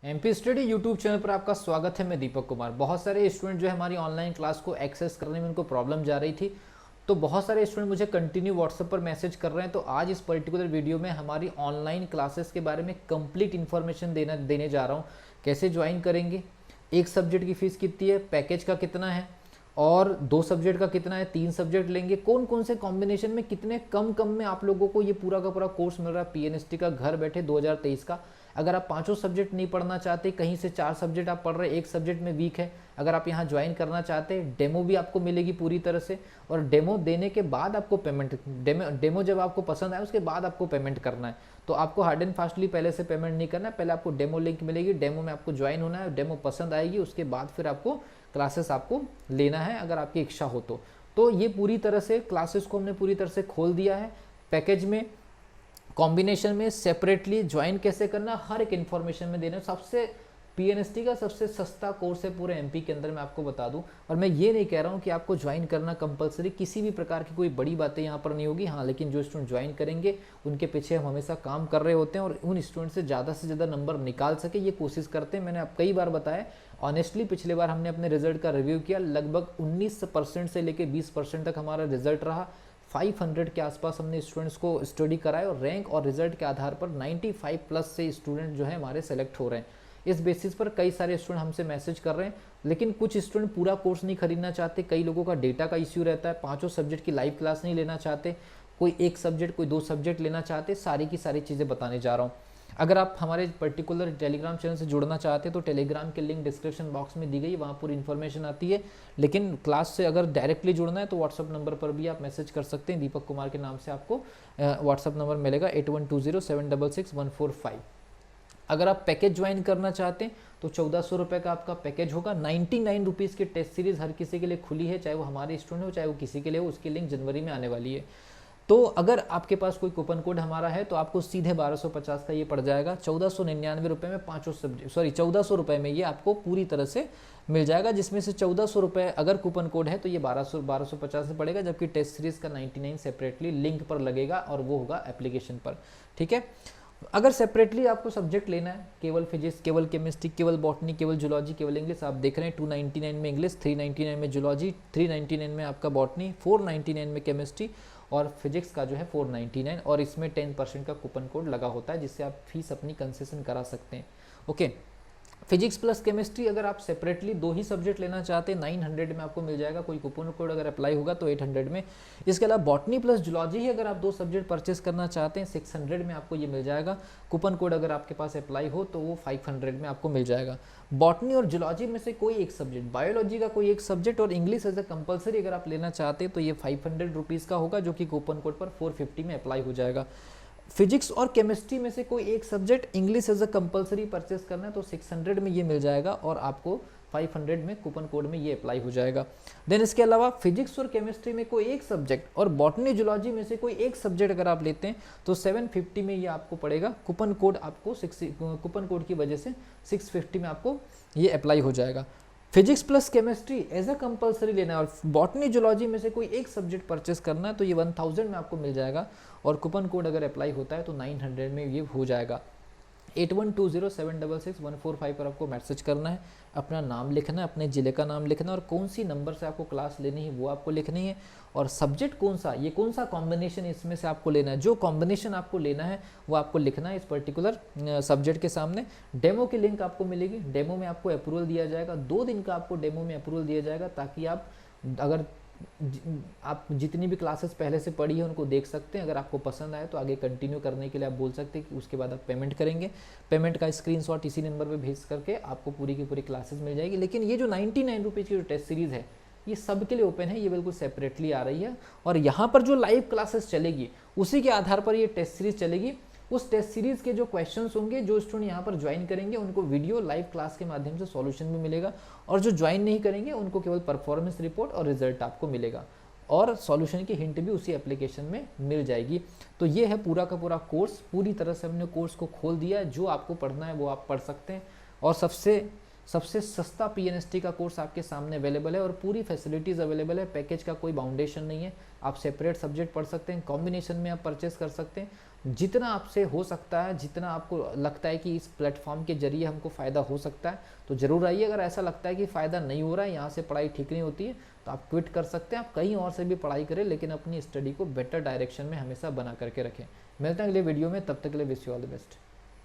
MP study YouTube channel पर आपका स्वागत है। मैं दीपक कुमार। बहुत सारे स्टूडेंट जो है हमारी ऑनलाइन क्लास को एक्सेस करने में उनको प्रॉब्लम जा रही थी, तो बहुत सारे स्टूडेंट मुझे कंटिन्यू व्हाट्सएप पर मैसेज कर रहे हैं। तो आज इस पर्टिकुलर वीडियो में हमारी ऑनलाइन क्लासेस के बारे में कंप्लीट इन्फॉर्मेशन देने जा रहा हूँ। कैसे ज्वाइन करेंगे, एक सब्जेक्ट की फ़ीस कितनी है, पैकेज का कितना है, और 2 सब्जेक्ट का कितना है, 3 सब्जेक्ट लेंगे, कौन कौन से कॉम्बिनेशन में कितने कम में आप लोगों को ये पूरा का पूरा कोर्स मिल रहा है पीएनएसटी का घर बैठे 2023 का। अगर आप पांचों सब्जेक्ट नहीं पढ़ना चाहते, कहीं से 4 सब्जेक्ट आप पढ़ रहे, एक सब्जेक्ट में वीक है, अगर आप यहाँ ज्वाइन करना चाहते हैं, डेमो भी आपको मिलेगी पूरी तरह से। और डेमो देने के बाद आपको पेमेंट, डेमो जब आपको पसंद आए उसके बाद आपको पेमेंट करना है। तो आपको हार्ड एंड फास्टली पहले से पेमेंट नहीं करना है, पहले आपको डेमो लिंक मिलेगी, डेमो में आपको ज्वाइन होना है, डेमो पसंद आएगी, उसके बाद फिर आपको क्लासेस आपको लेना है अगर आपकी इच्छा हो तो ये पूरी तरह से क्लासेस को हमने पूरी तरह से खोल दिया है। पैकेज में, कॉम्बिनेशन में, सेपरेटली ज्वाइन कैसे करना, हर एक इन्फॉर्मेशन में देना। सबसे पीएनएसटी का सबसे सस्ता कोर्स है पूरे एमपी के अंदर, मैं आपको बता दूं। और मैं ये नहीं कह रहा हूं कि आपको ज्वाइन करना कंपलसरी, किसी भी प्रकार की कोई बड़ी बातें यहाँ पर नहीं होगी। हाँ, लेकिन जो स्टूडेंट ज्वाइन करेंगे उनके पीछे हम हमेशा काम कर रहे होते हैं और उन स्टूडेंट से ज़्यादा नंबर निकाल सके ये कोशिश करते हैं। मैंने आप कई बार बताया, ऑनेस्टली पिछले बार हमने अपने रिजल्ट का रिव्यू किया, लगभग 19% से लेकर 20% तक हमारा रिजल्ट रहा। 500 के आसपास हमने स्टूडेंट्स को स्टडी कराए और रैंक और रिजल्ट के आधार पर 95 प्लस से स्टूडेंट जो है हमारे सेलेक्ट हो रहे हैं। इस बेसिस पर कई सारे स्टूडेंट हमसे मैसेज कर रहे हैं, लेकिन कुछ स्टूडेंट पूरा कोर्स नहीं खरीदना चाहते, कई लोगों का डेटा का इश्यू रहता है, पांचों सब्जेक्ट की लाइव क्लास नहीं लेना चाहते, कोई एक सब्जेक्ट, कोई 2 सब्जेक्ट लेना चाहते। सारी की सारी चीज़ें बताने जा रहा हूँ। अगर आप हमारे पर्टिकुलर टेलीग्राम चैनल से जुड़ना चाहते हैं तो टेलीग्राम की लिंक डिस्क्रिप्शन बॉक्स में दी गई, वहाँ पूरी इन्फॉर्मेशन आती है। लेकिन क्लास से अगर डायरेक्टली जुड़ना है तो व्हाट्सअप नंबर पर भी आप मैसेज कर सकते हैं। दीपक कुमार के नाम से आपको व्हाट्सअप नंबर मिलेगा 8120766145। अगर आप पैकेज ज्वाइन करना चाहते हैं तो 1400 रुपये का आपका पैकेज होगा। 99 रुपीज़ की टेस्ट सीरीज़ हर किसी के लिए खुली है, चाहे वो हमारे स्टूडेंट हो चाहे वो किसी के लिए हो। उसकी लिंक जनवरी में आने वाली है। तो अगर आपके पास कोई कूपन कोड हमारा है तो आपको सीधे 1250 का ये पड़ जाएगा। 1499 रुपये में 1400 रुपये में ये आपको पूरी तरह से मिल जाएगा, जिसमें से 1400 रुपये अगर कूपन कोड है तो ये 1250 से पड़ेगा, जबकि टेस्ट सीरीज़ का 99 सेपरेटली लिंक पर लगेगा और वो होगा एप्लीकेशन पर। ठीक है। अगर सेपरेटली आपको सब्जेक्ट लेना है, केवल फिजिक्स, केवल केमिस्ट्री, केवल बॉटनी, केवल जूलॉजी, केवल इंग्लिश, आप देख रहे हैं 299 में इंग्लिश, 399 में जूलॉजी, 399 में आपका बॉटनी, 499 में केमिस्ट्री, और फिजिक्स का जो है 499, और इसमें 10% का कूपन कोड लगा होता है जिससे आप फीस अपनी कंसेशन करा सकते हैं। ओके। फिजिक्स प्लस केमिस्ट्री अगर आप सेपरेटली 2 ही सब्जेक्ट लेना चाहते हैं 900 में आपको मिल जाएगा, कोई कूपन कोड अगर अप्लाई होगा तो 800 में। इसके अलावा बॉटनी प्लस जूलॉजी ही अगर आप 2 सब्जेक्ट परचेस करना चाहते हैं 600 में आपको ये मिल जाएगा। कूपन कोड अगर आपके पास अप्लाई हो तो वो 500 में आपको मिल जाएगा। बॉटनी और जूलॉजी में से कोई एक सब्जेक्ट, बायोलॉजी का कोई एक सब्जेक्ट और इंग्लिश एज ए कंपलसरी अगर आप लेना चाहते हैं तो ये 500 रुपीज़ का होगा, जो कि कूपन कोड पर 450 में अप्लाई हो जाएगा। फिजिक्स और केमिस्ट्री में से कोई एक subject English as a compulsory purchase करना है तो 600 में ये मिल जाएगा और आपको 500 में कूपन कोड में ये अप्लाई हो जाएगा। देन इसके अलावा फिजिक्स और केमिस्ट्री में कोई एक सब्जेक्ट और बॉटनी जूलॉजी में से कोई एक सब्जेक्ट अगर आप लेते हैं तो 750 में ये आपको पड़ेगा। कूपन कोड आपको कूपन कोड की वजह से 650 में आपको ये अप्लाई हो जाएगा। Physics plus chemistry as a compulsory लेना है और बॉटनी जूलॉजी में से कोई एक सब्जेक्ट परचेस करना है तो ये 1000 में आपको मिल जाएगा, और कूपन कोड अगर अप्लाई होता है तो 900 में ये हो जाएगा। 8120766145 पर आपको मैसेज करना है, अपना नाम लिखना है, अपने ज़िले का नाम लिखना है, और कौन सी नंबर से आपको क्लास लेनी है वो आपको लिखनी है, और सब्जेक्ट कौन सा, ये कौन सा कॉम्बिनेशन इसमें से आपको लेना है। जो कॉम्बिनेशन आपको लेना है वो आपको लिखना है इस पर्टिकुलर सब्जेक्ट के सामने। डेमो की लिंक आपको मिलेगी, डेमो में आपको अप्रूवल दिया जाएगा, 2 दिन का आपको डेमो में अप्रूवल दिया जाएगा, ताकि आप अगर आप जितनी भी क्लासेस पहले से पढ़ी है उनको देख सकते हैं। अगर आपको पसंद आए तो आगे कंटिन्यू करने के लिए आप बोल सकते हैं कि उसके बाद आप पेमेंट करेंगे। पेमेंट का स्क्रीनशॉट इसी नंबर पे भेज करके आपको पूरी की पूरी क्लासेस मिल जाएगी। लेकिन ये जो 99 रुपीज़ की जो टेस्ट सीरीज़ है ये सबके लिए ओपन है, ये बिल्कुल सेपरेटली आ रही है, और यहाँ पर जो लाइव क्लासेस चलेगी उसी के आधार पर ये टेस्ट सीरीज चलेगी। उस टेस्ट सीरीज के जो क्वेश्चंस होंगे, जो स्टूडेंट यहाँ पर ज्वाइन करेंगे उनको वीडियो लाइव क्लास के माध्यम से सॉल्यूशन भी मिलेगा, और जो ज्वाइन नहीं करेंगे उनको केवल परफॉर्मेंस रिपोर्ट और रिजल्ट आपको मिलेगा, और सॉल्यूशन की हिंट भी उसी एप्लीकेशन में मिल जाएगी। तो ये है पूरा का पूरा कोर्स। पूरी तरह से हमने कोर्स को खोल दिया है, जो आपको पढ़ना है वो आप पढ़ सकते हैं, और सबसे सस्ता पीएनएसटी का कोर्स आपके सामने अवेलेबल है, और पूरी फैसिलिटीज़ अवेलेबल है। पैकेज का कोई बाउंडेशन नहीं है, आप सेपरेट सब्जेक्ट पढ़ सकते हैं, कॉम्बिनेशन में आप परचेस कर सकते हैं। जितना आपसे हो सकता है, जितना आपको लगता है कि इस प्लेटफॉर्म के जरिए हमको फ़ायदा हो सकता है तो ज़रूर आइए। अगर ऐसा लगता है कि फ़ायदा नहीं हो रहा है, यहाँ से पढ़ाई ठीक नहीं होती है, तो आप क्विट कर सकते हैं। आप कहीं और से भी पढ़ाई करें, लेकिन अपनी स्टडी को बेटर डायरेक्शन में हमेशा बना करके रखें। मिलते हैं अगले वीडियो में, तब तक के लिए wish you all the best.